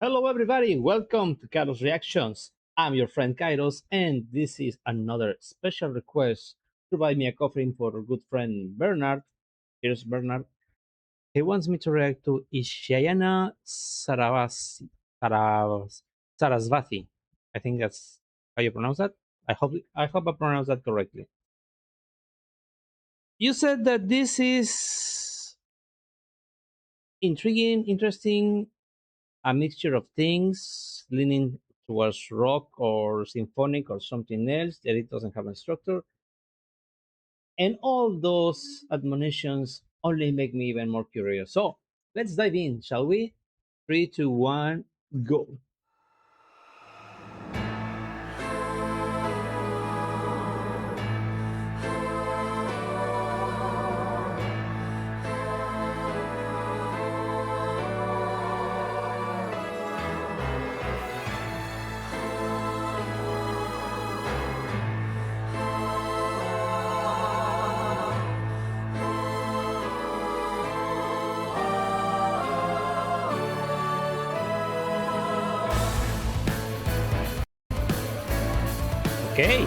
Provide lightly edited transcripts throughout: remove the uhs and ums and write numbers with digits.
Hello, everybody. Welcome to Kairos Reactions. I'm your friend Kairos, and this is another special request to buy me a coffee for a good friend Bernard. Here's Bernard. He wants me to react to Isyana Sarasvati. I think that's how you pronounce that. I hope I pronounced that correctly. You said that this is intriguing, interesting, a mixture of things leaning towards rock or symphonic or something else that it doesn't have a structure. And all those admonitions only make me even more curious. So let's dive in, shall we? Three, two, one, go. Okay.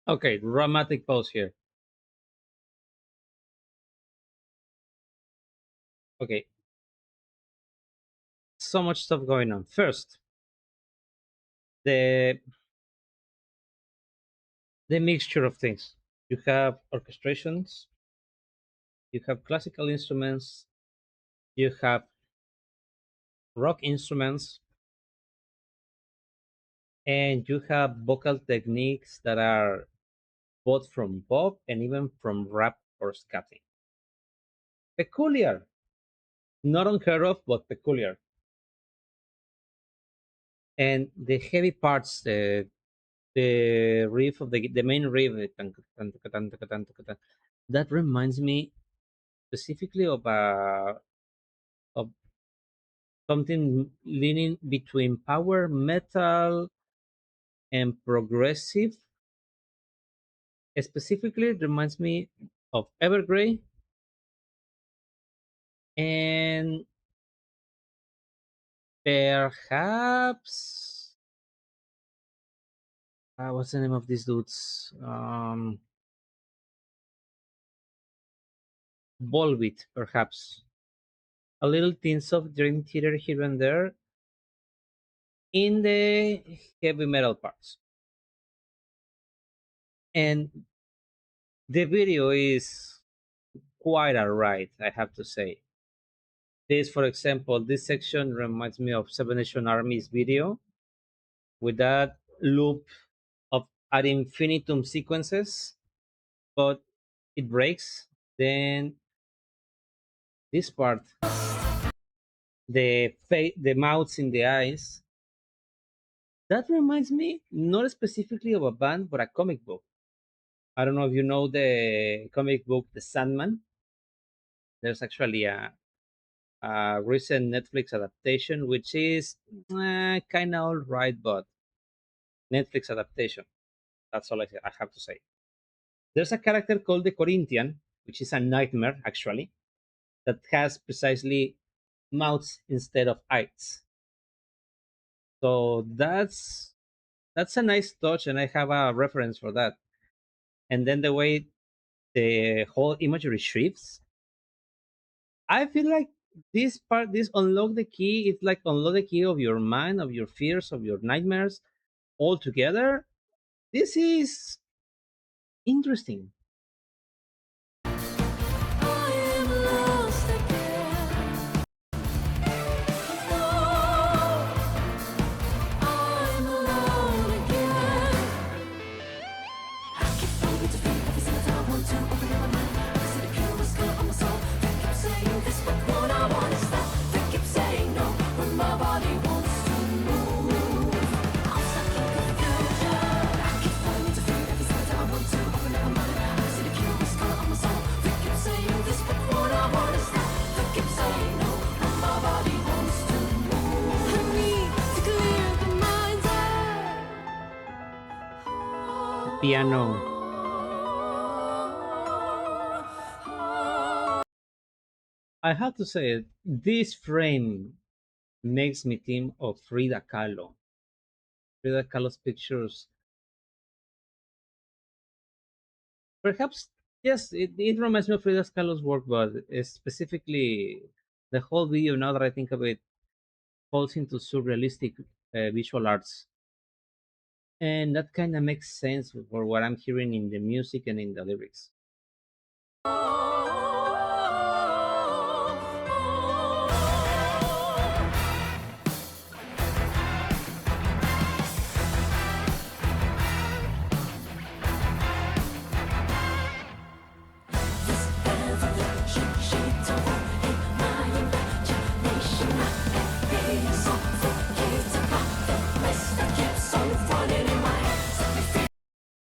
Okay, dramatic pause here. Okay, so much stuff going on. First, the the mixture of things. You have orchestrations, you have classical instruments, you have rock instruments, and you have vocal techniques that are both from pop and even from rap or scatting. Peculiar, not unheard of, but peculiar. And the heavy parts, the riff of the main riff, that reminds me specifically of something leaning between power metal and progressive. Specifically, it reminds me of Evergrey and perhaps what's the name of these dudes? Volbeat, perhaps. A little tints of Dream Theater here and there in the heavy metal parts. And the video is quite alright, I have to say. This, for example, this section reminds me of Seven Nation Army's video with that loop of ad infinitum sequences, but it breaks. Then this part, the mouths in the eyes, that reminds me not specifically of a band, but a comic book. I don't know if you know the comic book The Sandman. There's actually a recent Netflix adaptation, which is kind of alright, but Netflix adaptation. That's all I have to say. There's a character called the Corinthian, which is a nightmare actually, that has precisely mouths instead of eyes. So that's a nice touch, and I have a reference for that. And then the way the whole imagery shifts, I feel like this part, this unlock the key, it's like unlock the key of your mind, of your fears, of your nightmares all together. This is interesting. I am lost again. No, I'm alone again. I keep falling to think every single time I want to open up my mind. I can see the purest color on my soul. They keep saying this, but what I want is that. They keep saying no when my body wants to move. I'm stuck in confusion. I keep falling to think every single time I want to open up my mind. I can see the purest color on my soul. They keep saying this, but what I want is that. They keep saying no when my body wants to move. I need to clear the mind's eye. Piano. I have to say, this frame makes me think of Frida Kahlo. Frida Kahlo's pictures. Perhaps, yes, it reminds me of Frida Kahlo's work, but specifically the whole video, now that I think of it, falls into surrealistic visual arts. And that kind of makes sense for what I'm hearing in the music and in the lyrics.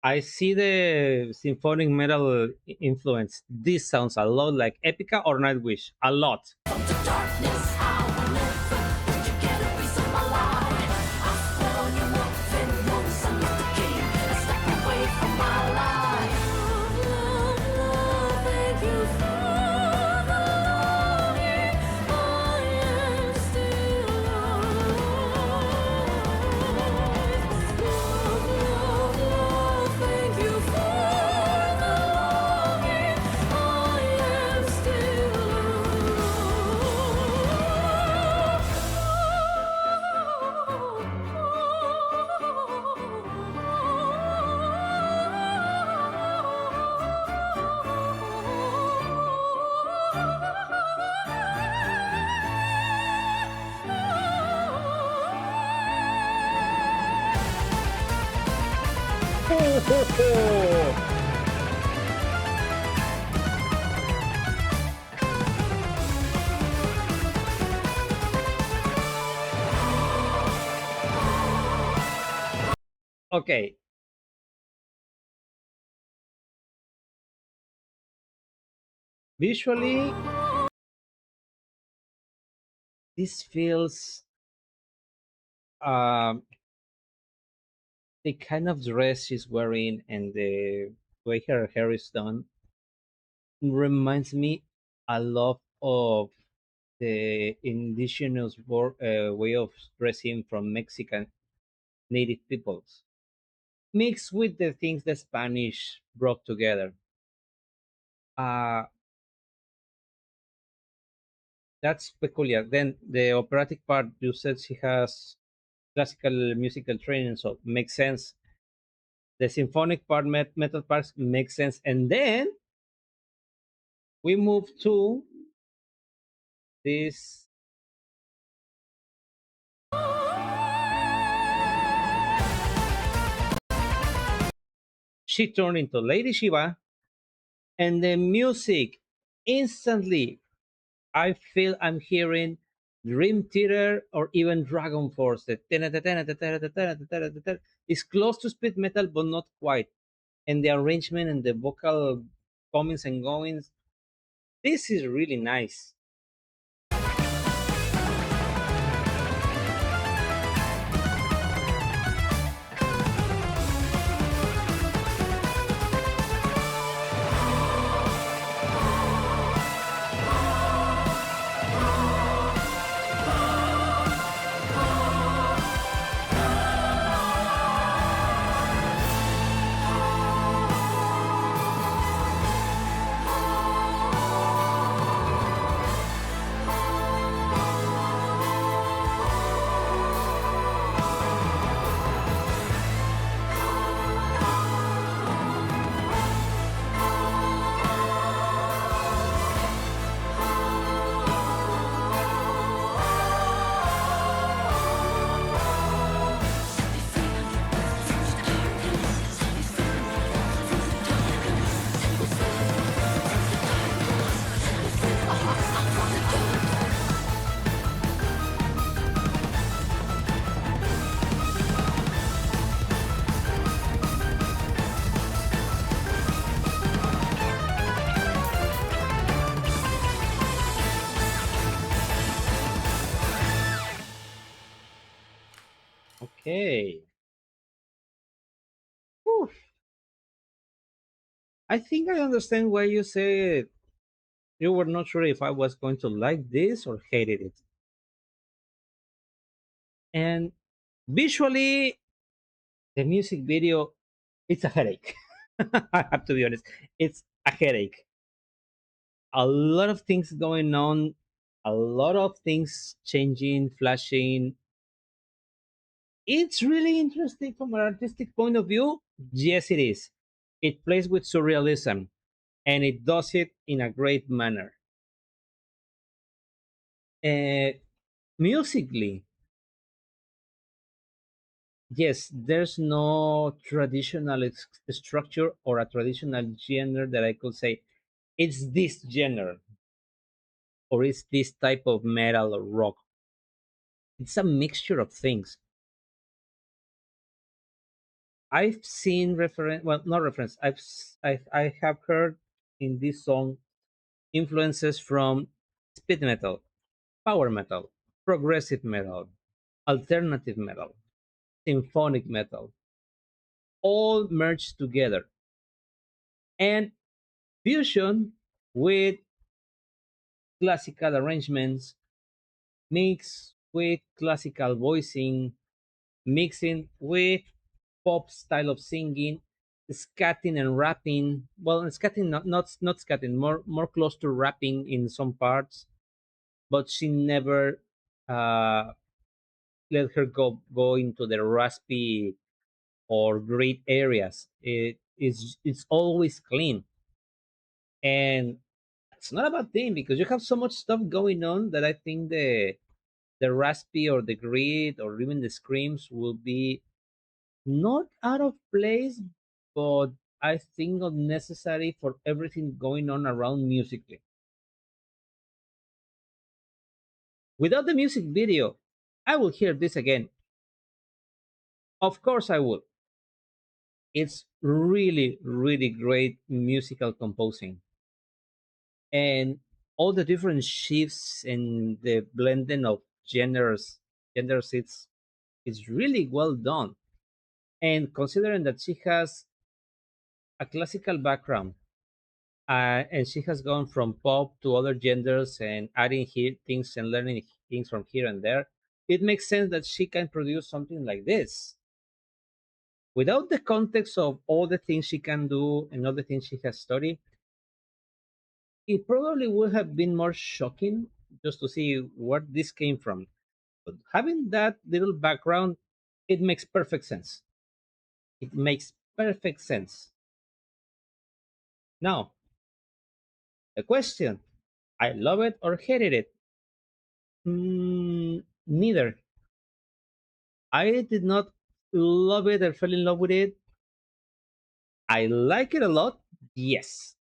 I see the symphonic metal influence. This sounds a lot like Epica or Nightwish. A lot. Okay, visually, this feels um, the kind of dress she's wearing and the way her hair is done reminds me a lot of the indigenous way of dressing from Mexican native peoples, mixed with the things the Spanish brought together. Uh, that's peculiar. Then the operatic part, you said she has classical musical training, so makes sense. The symphonic part, metal parts makes sense. And then we move to this. She turned into Lady Shiva, and the music instantly, I feel I'm hearing Dream Theater or even Dragon Force. It's close to speed metal, but not quite. And the arrangement and the vocal comings and goings, this is really nice. Okay. Whew. I think I understand why you said you were not sure if I was going to like this or hated it. And visually, the music video, it's a headache. I have to be honest. It's a headache. A lot of things going on, a lot of things changing, flashing. It's really interesting from an artistic point of view. Yes, it is. It plays with surrealism and it does it in a great manner. Uh, Musically, yes, there's no traditional structure or a traditional genre that I could say it's this genre or it's this type of metal or rock. It's a mixture of things. I've seen reference, well, not reference. I have heard in this song influences from speed metal, power metal, progressive metal, alternative metal, symphonic metal, all merged together, and fusion with classical arrangements, mixed with classical voicing, mixing with pop style of singing, scatting and rapping. Well, scatting not scatting, more close to rapping in some parts, but she never uh, let her go into the raspy or grit areas. It's always clean, and it's not a bad thing because you have so much stuff going on that I think the raspy or the grit or even the screams will be not out of place, but I think not necessary for everything going on around musically. Without the music video, I will hear this again. Of course, I will. It's really, really great musical composing. And all the different shifts and the blending of genders, it's really well done. And considering that she has a classical background, and she has gone from pop to other genders and adding here things and learning things from here and there, it makes sense that she can produce something like this. Without the context of all the things she can do and all the things she has studied, it probably would have been more shocking just to see where this came from. But having that little background, it makes perfect sense. It makes perfect sense. Now, the question, I love it or hated it? Neither. I did not love it or fell in love with it. I like it a lot. Yes.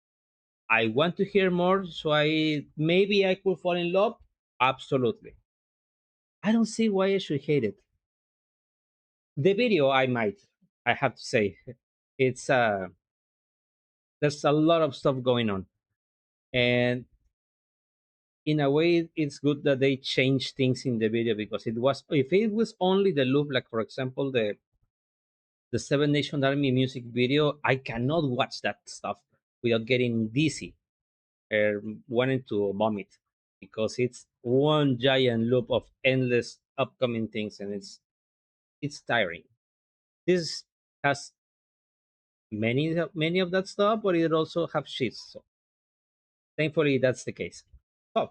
I want to hear more, so I maybe I could fall in love. Absolutely. I don't see why I should hate it. The video, I might. I have to say, it's there's a lot of stuff going on, and in a way, it's good that they changed things in the video because it was if it was only the loop, like for example the Seven Nation Army music video, I cannot watch that stuff without getting dizzy or wanting to vomit because it's one giant loop of endless upcoming things and it's tiring. This has many of that stuff, but it also have shifts. So thankfully, that's the case. So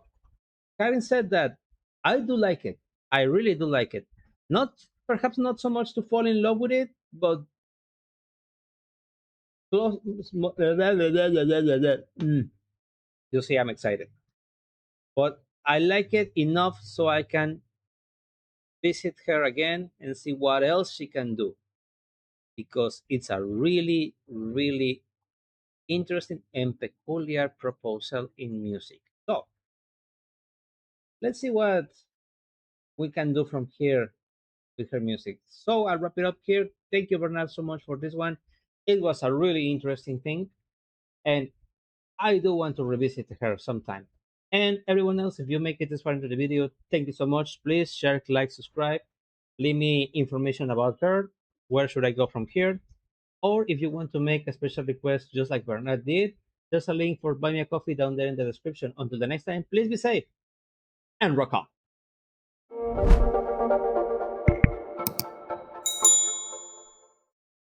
having said that, I do like it. I really do like it. Not perhaps not so much to fall in love with it, but close. You see, I'm excited. But I like it enough so I can visit her again and see what else she can do because it's a really, really interesting and peculiar proposal in music. So let's see what we can do from here with her music. So I'll wrap it up here. Thank you, Bernard, so much for this one. It was a really interesting thing, and I do want to revisit her sometime. And everyone else, if you make it this far into the video, thank you so much. Please share, like, subscribe. Leave me information about her. Where should I go from here? Or if you want to make a special request, just like Bernard did, there's a link for Buy Me a Coffee down there in the description. Until the next time, please be safe and rock on.